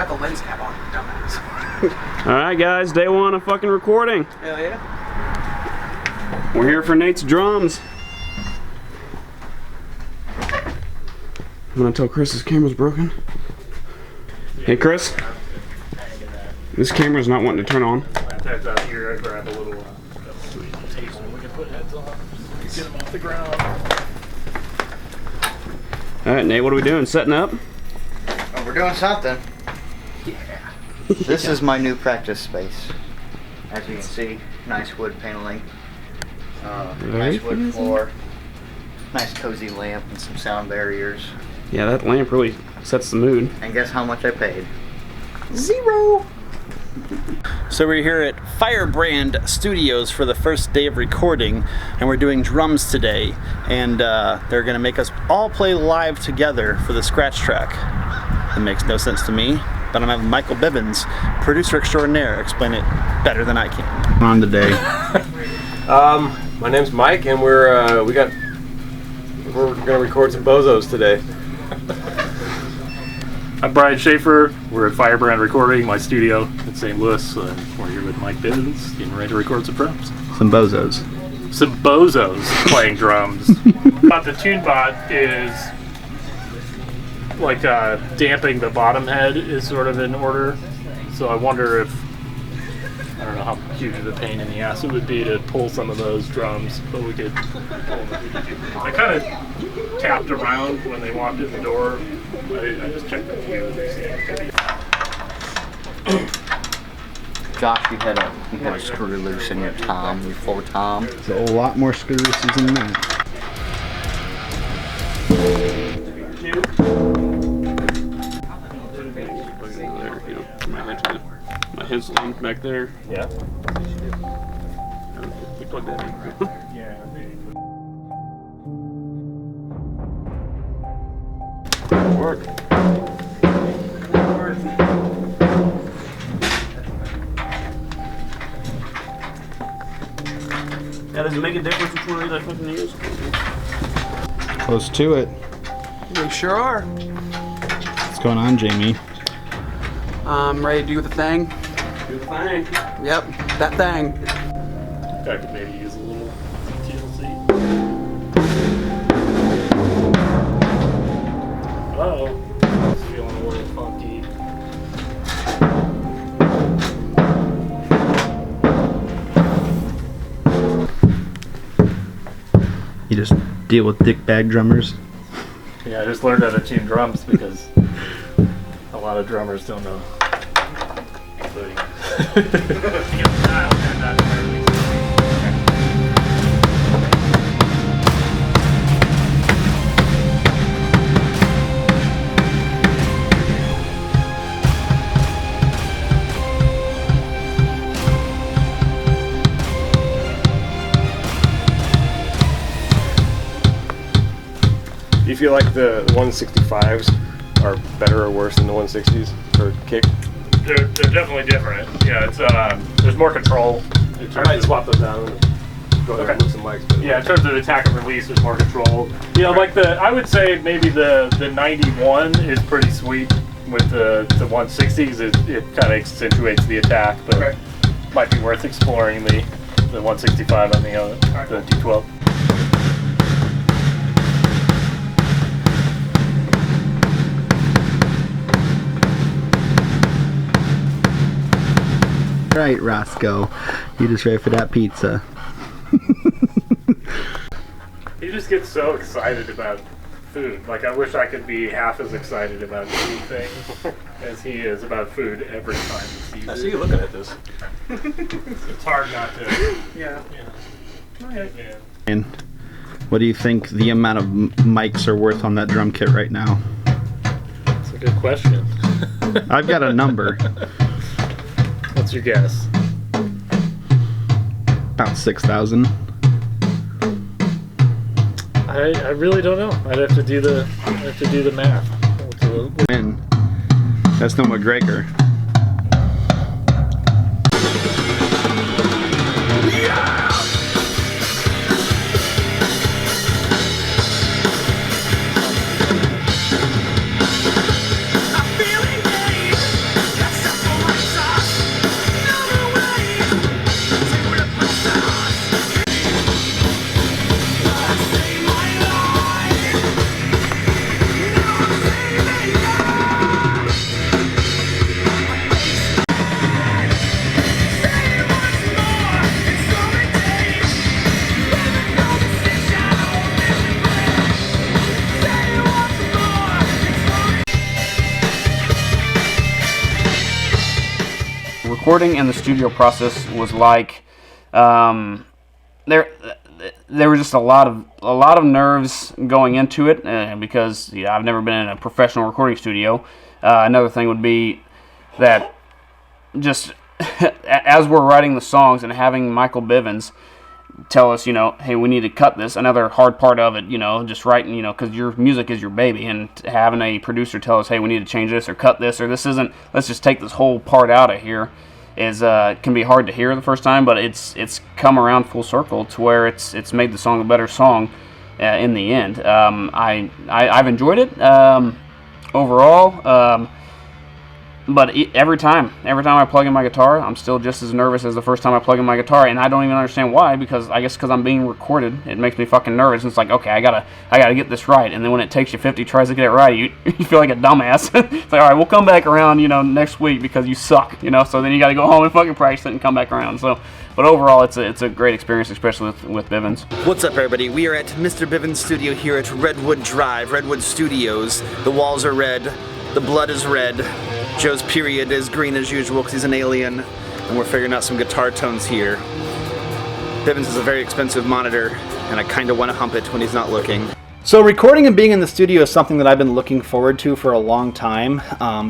got the lens cap on, dumbass. Alright guys, day one of fucking recording. Hell yeah. We're here for Nate's drums. I'm gonna tell Chris his camera's broken. Hey Chris, this camera's not wanting to turn on. Out here, I grab a little tape so we can put heads on. Get them off the ground. Alright Nate, what are we doing? Setting up? Oh, we're doing something. Yeah. This is my new practice space. As you can see, nice wood paneling. Nice wood floor. Nice cozy lamp and some sound barriers. Yeah, that lamp really sets the mood. And guess how much I paid? $0. So we're here at Firebrand Studios for the first day of recording, and we're doing drums today, and they're gonna make us all play live together for the scratch track. It makes no sense to me, but I'm having Michael Bibbins, producer extraordinaire, explain it better than I can. On today. My name's Mike, and we're gonna record some bozos today. I'm Brian Schaefer. We're at Firebrand Recording, my studio in St. Louis. We're here with Mike Bibbins, getting ready to record some drums. Some bozos. Some bozos playing drums. But the tune bot is like damping the bottom head is sort of in order. So I wonder if, I don't know how huge of a pain in the ass it would be to pull some of those drums, but we could pull them. I kind of tapped around when they walked in the door. I just checked the view. Josh, you had a screw loose in your tom, your 4-tom. There's a lot more screw looses than that. My head's leaned back there. Yeah. We plug that in. Yeah. Work. Yeah, does it make a difference which one of these I fucking use? Close to it. We sure are. What's going on, Jamie? I'm ready to do the thing. Do the thing. Yep, that thing. I could maybe use a little TLC. Uh-oh. It's feeling a little funky. You just deal with dickbag drummers. Yeah, I just learned how to tune drums because a lot of drummers don't know. Including Do you feel like the 165s are better or worse than the 160s for kick? They're definitely different. Yeah, it's there's more control. I might swap those out and go ahead and move some mics. But Yeah, in terms of attack and release, there's more control. You know, like I would say maybe the 91 is pretty sweet. With the 160s, it kind of accentuates the attack, but might be worth exploring the 165 on the D12. Right, Roscoe. You just ready for that pizza. He just gets so excited about food. Like, I wish I could be half as excited about eating things as he is about food every time he sees it. I see you looking at this. It's hard not to. Yeah. Yeah. And what do you think the amount of mics are worth on that drum kit right now? That's a good question. I've got a number. What's your guess? About 6,000. I really don't know. I'd have to do the math. Win. That's no McGregor. recording and the studio process was like. There were just a lot of nerves going into it because I've never been in a professional recording studio. Another thing would be that just as we're writing the songs and having Michael Bivens tell us, hey, we need to cut this. Another hard part of it, just writing, because your music is your baby, and having a producer tell us, hey, we need to change this or cut this or this isn't. Let's just take this whole part out of here. Can be hard to hear the first time, but it's come around full circle to where it's made the song a better song in the end. I've enjoyed it overall, but every time I plug in my guitar, I'm still just as nervous as the first time I plug in my guitar, and I don't even understand why. Because I guess because I'm being recorded, it makes me fucking nervous. And it's like, okay, I gotta get this right, and then when it takes you 50 tries to get it right, you feel like a dumbass. It's like, all right, we'll come back around, next week because you suck, So then you gotta go home and fucking practice it and come back around. So, but overall, it's a great experience, especially with Bivens. What's up, everybody? We are at Mr. Bivens' studio here at Redwood Drive, Redwood Studios. The walls are red, the blood is red. Joe's period is green as usual because he's an alien, and we're figuring out some guitar tones here. Bivens is a very expensive monitor, and I kind of want to hump it when he's not looking. So recording and being in the studio is something that I've been looking forward to for a long time,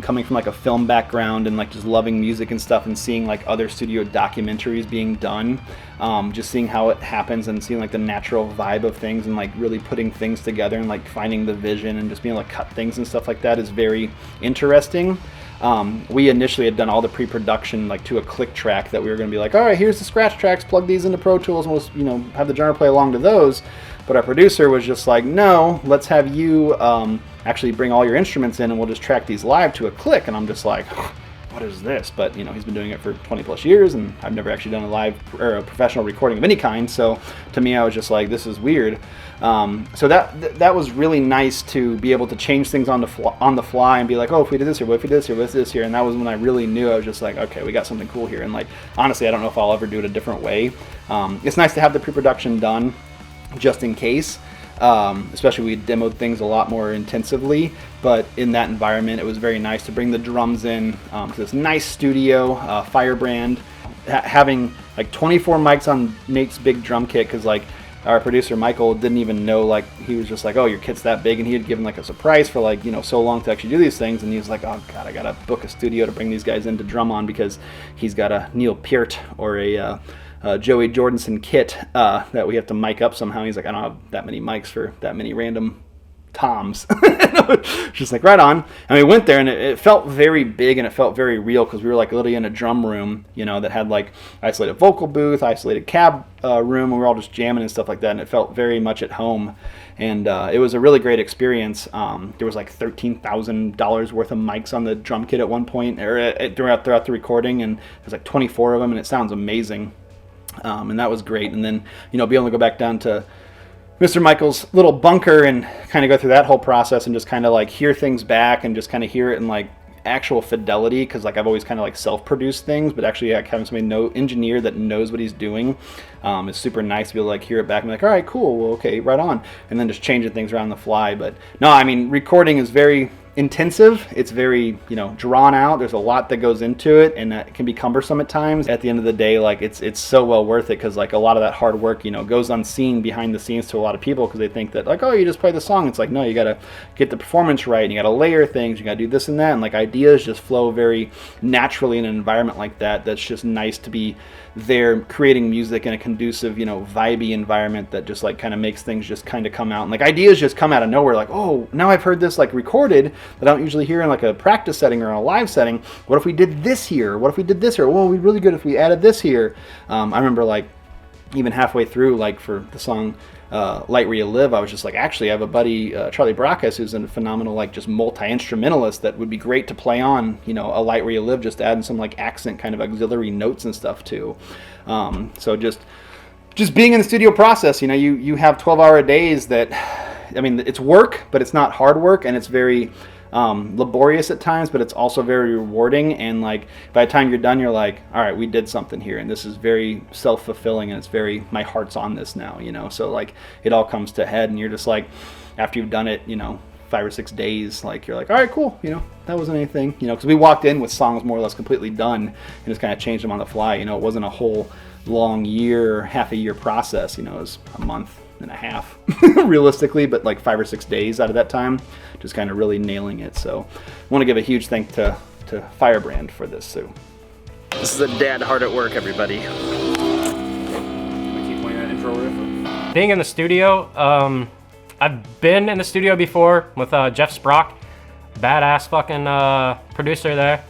coming from like a film background and like just loving music and stuff, and seeing like other studio documentaries being done, just seeing how it happens and seeing like the natural vibe of things and like really putting things together and like finding the vision and just being able to cut things and stuff like that is very interesting. We initially had done all the pre-production like to a click track that we were going to be like, all right, here's the scratch tracks, plug these into Pro Tools, and we'll have the drummer play along to those. But our producer was just like, no, let's have you actually bring all your instruments in and we'll just track these live to a click. And I'm just like, what is this? But he's been doing it for 20 plus years, and I've never actually done a live or a professional recording of any kind. So to me, I was just like, this is weird. So that was really nice to be able to change things on the fly and be like, oh, if we did this here, what if we did this here, what's this here? And that was when I really knew. I was just like, okay, we got something cool here. And like, honestly, I don't know if I'll ever do it a different way. It's nice to have the pre-production done just in case. Especially we demoed things a lot more intensively, but in that environment it was very nice to bring the drums in to this nice studio, Firebrand, having like 24 mics on Nate's big drum kit, because like our producer Michael didn't even know, like he was just like, oh, your kit's that big, and he had given like a surprise for like so long to actually do these things, and he was like, oh god, I gotta book a studio to bring these guys in to drum on because he's got a Neil Peart or a Joey Jordanson kit that we have to mic up somehow. He's like, I don't have that many mics for that many random toms. Just like, right on. And we went there, and it felt very big and it felt very real, because we were like literally in a drum room, that had like isolated vocal booth, isolated cab room, and we were all just jamming and stuff like that, and it felt very much at home. And it was a really great experience. There was like $13,000 worth of mics on the drum kit at one point, or throughout the recording, and there's like 24 of them, and it sounds amazing. And that was great. And then, be able to go back down to Mr. Michael's little bunker and kind of go through that whole process and just kind of like hear things back and just kind of hear it in like actual fidelity, because like I've always kind of like self-produced things, but actually having somebody engineer that knows what he's doing is super nice to be able to like hear it back and be like, all right, cool, well, okay, right on, and then just changing things around the fly. But no, I mean, recording is very intensive. It's very drawn out. There's a lot that goes into it, and it can be cumbersome at times. At the end of the day, like it's so well worth it, because like a lot of that hard work goes unseen behind the scenes to a lot of people, because they think that like, oh, you just play the song. It's like, no, you gotta get the performance right, and you gotta layer things, you gotta do this and that, and like ideas just flow very naturally in an environment like that. That's just nice to be there creating music in a conducive, vibey environment that just like kind of makes things just kind of come out, and like ideas just come out of nowhere, like, oh, now I've heard this like recorded that I don't usually hear in like a practice setting or in a live setting. What if we did this here? What if we did this here? Well, it'd be really good if we added this here. I remember like even halfway through, like for the song Light Where You Live, I was just like, actually I have a buddy, Charlie Brackus, who's a phenomenal like just multi-instrumentalist that would be great to play on a Light Where You Live, just adding some like accent kind of auxiliary notes and stuff too. So just being in the studio process, you have 12-hour days that, I mean, it's work, but it's not hard work, and it's very laborious at times, but it's also very rewarding. And like by the time you're done, you're like, all right, we did something here, and this is very self-fulfilling, and it's very, my heart's on this now, so like it all comes to head, and you're just like, after you've done it 5 or 6 days, like you're like, all right, cool, that wasn't anything, because we walked in with songs more or less completely done and just kind of changed them on the fly. It wasn't a whole long year, half a year process. It was a month and a half realistically, but like 5 or 6 days out of that time, just kind of really nailing it. So I want to give a huge thank to Firebrand for this too. This is a dad hard at work, everybody. Keep playing that intro riff. Being in the studio, I've been in the studio before with Jeff Sprock, badass fucking producer there.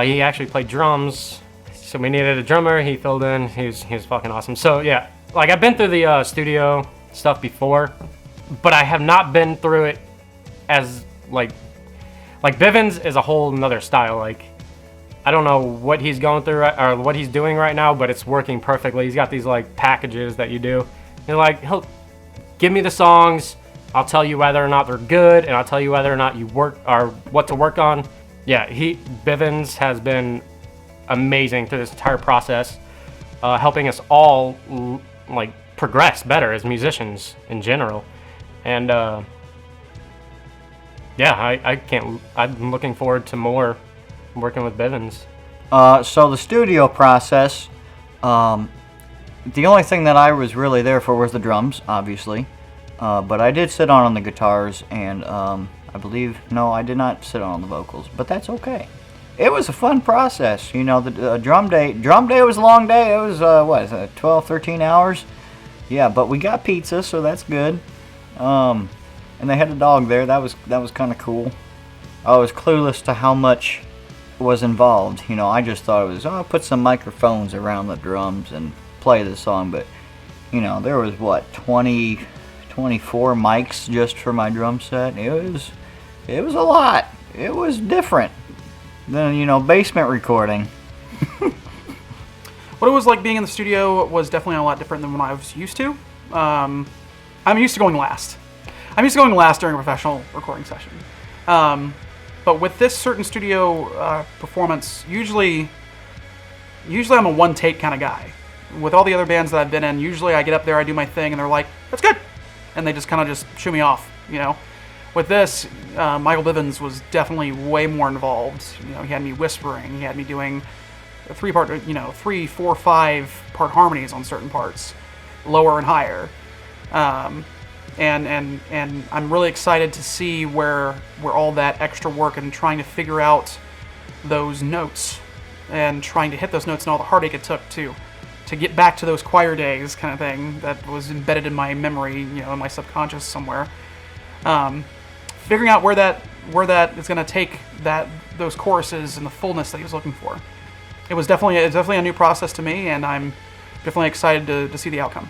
He actually played drums, so we needed a drummer. He filled in. He was fucking awesome. So yeah, like I've been through the studio stuff before, but I have not been through it as like Bivens is a whole nother style. Like I don't know what he's going through or what he's doing right now, but it's working perfectly. He's got these like packages that you do. And like he'll give me the songs, I'll tell you whether or not they're good, and I'll tell you whether or not you work or what to work on. Yeah, Bivens has been amazing through this entire process, helping us all like progress better as musicians in general. And yeah, I'm looking forward to more working with Bivens. So the studio process, the only thing that I was really there for was the drums, obviously. But I did sit on the guitars, and I believe, no, I did not sit on the vocals, but that's okay. It was a fun process, the drum day was a long day. It was, 12, 13 hours? Yeah, but we got pizza, so that's good. And they had a dog there, that was kind of cool. I was clueless to how much was involved. I just thought it was, put some microphones around the drums and play the song, but, there was, 24 mics just for my drum set. It was a lot. It was different than, basement recording. What it was like being in the studio was definitely a lot different than what I was used to. I'm used to going last. I'm used to going last during a professional recording session. But with this certain studio performance, usually I'm a one-take kind of guy. With all the other bands that I've been in, usually I get up there, I do my thing, and they're like, that's good. And they just kind of just shoo me off, With this, Michael Bivens was definitely way more involved. He had me whispering, he had me doing 3, 4, 5 part harmonies on certain parts, lower and higher. And I'm really excited to see where all that extra work and trying to figure out those notes and trying to hit those notes and all the heartache it took to get back to those choir days kind of thing that was embedded in my memory, in my subconscious somewhere. Figuring out where that is going to take those choruses and the fullness that he was looking for. It's definitely a new process to me, and I'm definitely excited to see the outcome.